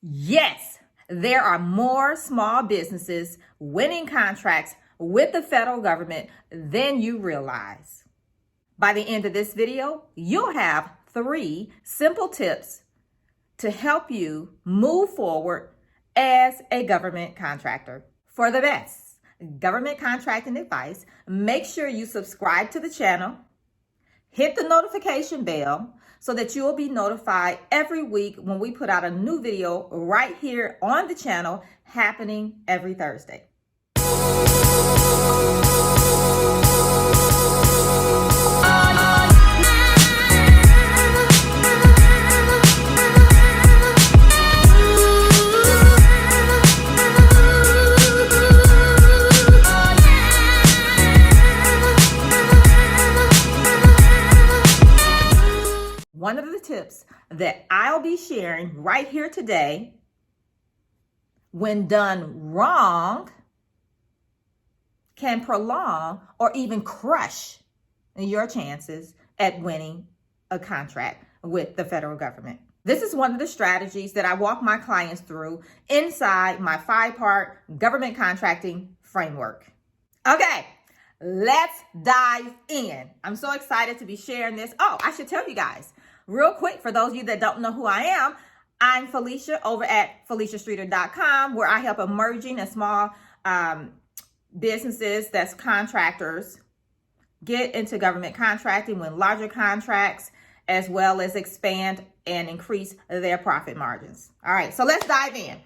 Yes, there are more small businesses winning contracts with the federal government than you realize. By the end of this video, you'll have 3 simple tips to help you move forward as a government contractor. For the best government contracting advice, make sure you subscribe to the channel, hit the notification bell so that you will be notified every week when we put out a new video right here on the channel, happening every Thursday. One of the tips that I'll be sharing right here today, when done wrong, can prolong or even crush your chances at winning a contract with the federal government. This is one of the strategies that I walk my clients through inside my 5-part government contracting framework. Okay, let's dive in. I'm so excited to be sharing this. Oh, I should tell you guys real quick, for those of you that don't know who I am, I'm Felicia over at FeliciaStreeter.com, where I help emerging and small businesses, that's contractors, get into government contracting, win larger contracts, as well as expand and increase their profit margins. All right, so let's dive in.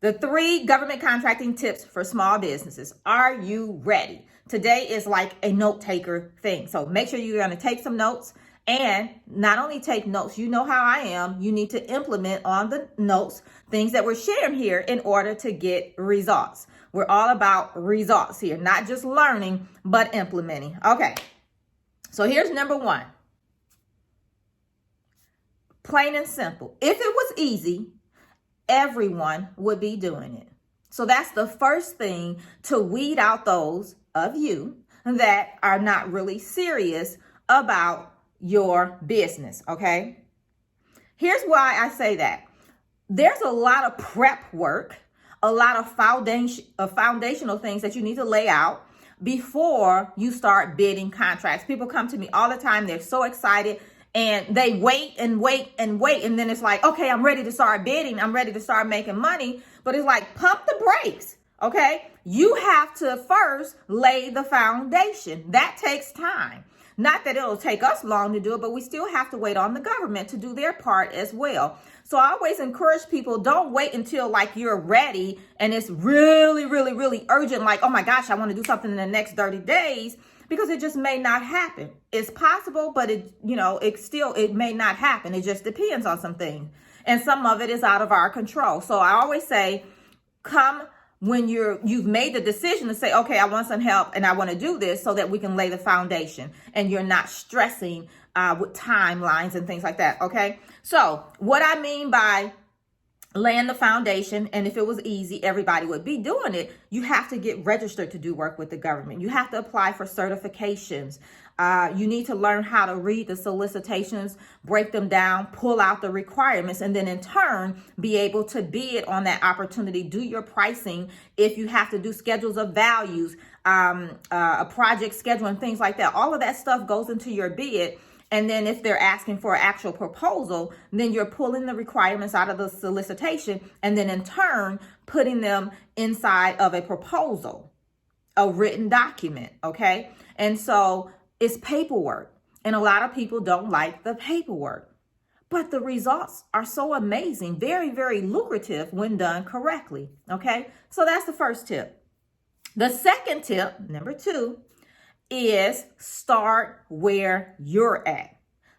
The 3 government contracting tips for small businesses. Are you ready? Today is like a note taker thing. So make sure you're going to take some notes. And not only take notes, you know how I am, you need to implement on the notes things that we're sharing here in order to get results. We're all about results here, not just learning, but implementing. Okay, so here's number 1. Plain and simple. If it was easy, everyone would be doing it. So that's the first thing, to weed out those of you that are not really serious about your business. Okay, here's why I say that. There's a lot of prep work, a lot of foundational things that you need to lay out before you start bidding contracts. People come to me all the time, they're so excited, and they wait and wait and wait, and then it's like, okay, I'm ready to start bidding, I'm ready to start making money, but it's like, pump the brakes. Okay, you have to first lay the foundation. That takes time. Not that it'll take us long to do it, but we still have to wait on the government to do their part as well. So I always encourage people, don't wait until like you're ready and it's really, really, really urgent. Like, oh my gosh, I want to do something in the next 30 days, because it just may not happen. It's possible, but it may not happen. It just depends on some things. And some of it is out of our control. So I always say, come when you've made the decision to say, okay, I want some help and I want to do this, so that we can lay the foundation and you're not stressing with timelines and things like that. Okay. So what I mean by laying the foundation, and if it was easy, everybody would be doing it. You have to get registered to do work with the government. You have to apply for certifications. You need to learn how to read the solicitations, break them down, pull out the requirements, and then in turn, be able to bid on that opportunity, do your pricing. If you have to do schedules of values, a project schedule and things like that, all of that stuff goes into your bid. And then if they're asking for an actual proposal, then you're pulling the requirements out of the solicitation and then in turn putting them inside of a proposal, a written document. Okay. And so it's paperwork, and a lot of people don't like the paperwork, but the results are so amazing, very, very lucrative when done correctly. Okay. So that's the first tip. The second tip, number 2, is start where you're at.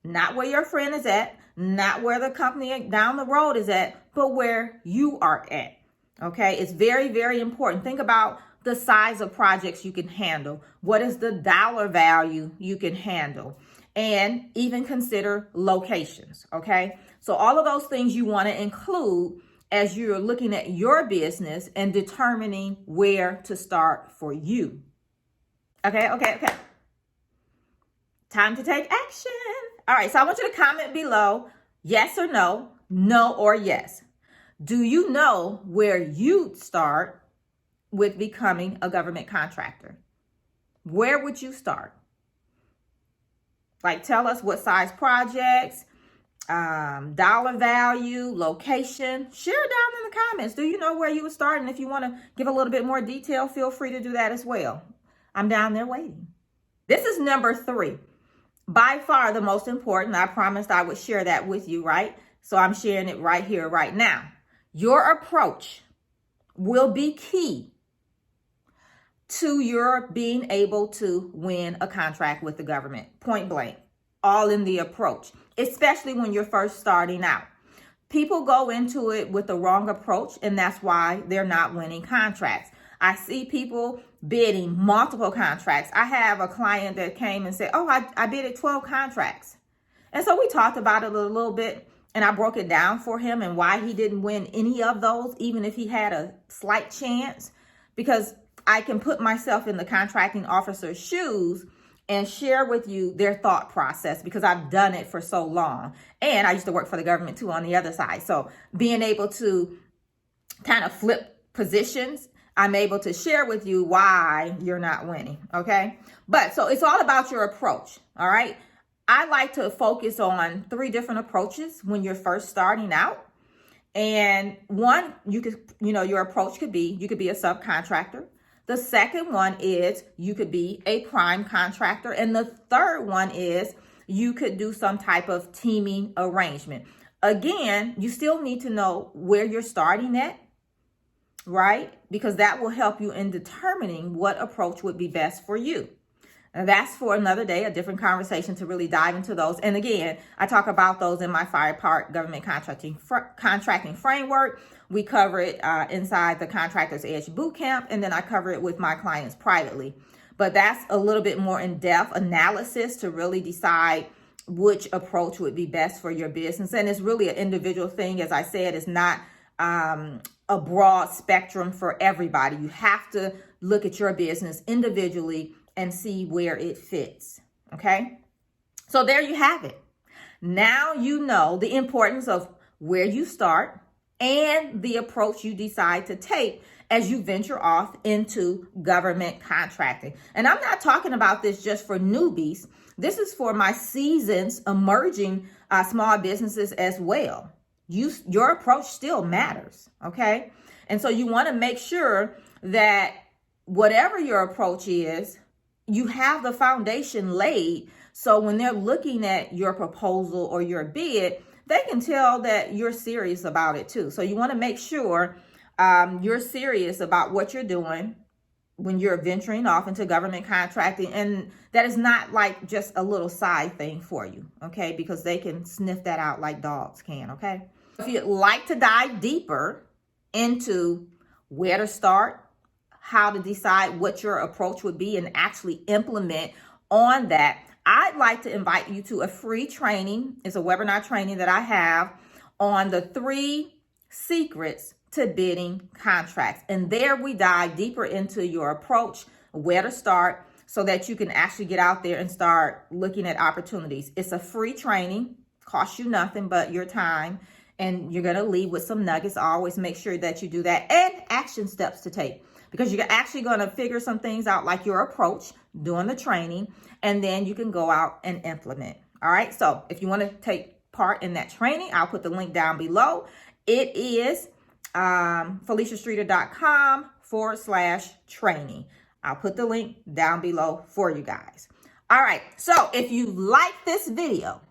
Not where your friend is at, not where the company down the road is at, but where you are at. Okay, it's very, very important. Think about the size of projects you can handle. What is the dollar value you can handle? And even consider locations. Okay, so all of those things you want to include as you're looking at your business and determining where to start for you. Okay. Time to take action. All right, so I want you to comment below, yes or no, no or yes. Do you know where you'd start with becoming a government contractor? Where would you start? Like, tell us what size projects, dollar value, location. Share it down in the comments. Do you know where you would start? And if you want to give a little bit more detail, feel free to do that as well. I'm down there waiting. This is number 3. By far the most important. I promised I would share that with you, right? So I'm sharing it right here, right now. Your approach will be key to your being able to win a contract with the government, point blank, all in the approach, especially when you're first starting out. People go into it with the wrong approach, and that's why they're not winning contracts. I see people bidding multiple contracts. I have a client that came and said, oh, I bidded 12 contracts. And so we talked about it a little bit, and I broke it down for him and why he didn't win any of those, even if he had a slight chance, because I can put myself in the contracting officer's shoes and share with you their thought process, because I've done it for so long. And I used to work for the government too on the other side. So being able to kind of flip positions, I'm able to share with you why you're not winning, okay? But so it's all about your approach, all right? I like to focus on 3 different approaches when you're first starting out. And one, your approach could be, you could be a subcontractor. The second one is you could be a prime contractor. And the third one is you could do some type of teaming arrangement. Again, you still need to know where you're starting at, right? Because that will help you in determining what approach would be best for you. And that's for another day, a different conversation to really dive into those. And again, I talk about those in my 5-part government contracting framework. We cover it inside the Contractors Edge Bootcamp, and then I cover it with my clients privately. But that's a little bit more in-depth analysis to really decide which approach would be best for your business. And it's really an individual thing. As I said, it's not a broad spectrum for everybody. You have to look at your business individually and see where it fits, okay? So there you have it. Now you know the importance of where you start and the approach you decide to take as you venture off into government contracting. And I'm not talking about this just for newbies. This is for my seasoned, emerging small businesses as well. Your approach still matters, okay? And so you want to make sure that whatever your approach is, you have the foundation laid, so when they're looking at your proposal or your bid, they can tell that you're serious about it too. So you want to make sure you're serious about what you're doing when you're venturing off into government contracting, and that is not like just a little side thing for you, okay? Because they can sniff that out like dogs can, okay? If you'd like to dive deeper into where to start, how to decide what your approach would be and actually implement on that, I'd like to invite you to a free training. It's a webinar training that I have on the 3 secrets to bidding contracts. And there we dive deeper into your approach, where to start, so that you can actually get out there and start looking at opportunities. It's a free training, costs you nothing but your time, and you're going to leave with some nuggets. I always make sure that you do that, and action steps to take, because you're actually going to figure some things out, like your approach, doing the training, and then you can go out and implement. All right. So if you want to take part in that training, I'll put the link down below. It is FeliciaStreeter.com/training. I'll put the link down below for you guys. All right. So if you like this video,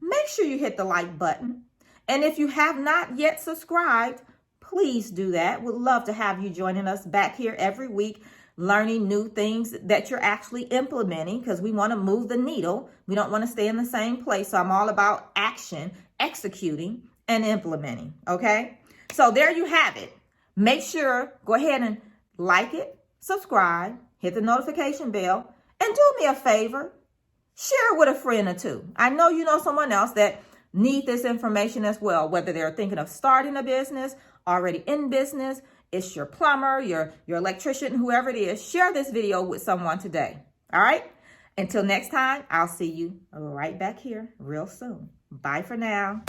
make sure you hit the like button. And if you have not yet subscribed, please do that. Would love to have you joining us back here every week, learning new things that you're actually implementing, because we want to move the needle. We don't want to stay in the same place. So I'm all about action, executing, and implementing. Okay. So there you have it. Make sure, go ahead and like it, subscribe, hit the notification bell, and do me a favor, share it with a friend or two. I know you know someone else that need this information as well, whether they're thinking of starting a business, already in business, it's your plumber, your electrician, whoever it is. Share this video with someone today. All right. Until next time, I'll see you right back here real soon. Bye for now.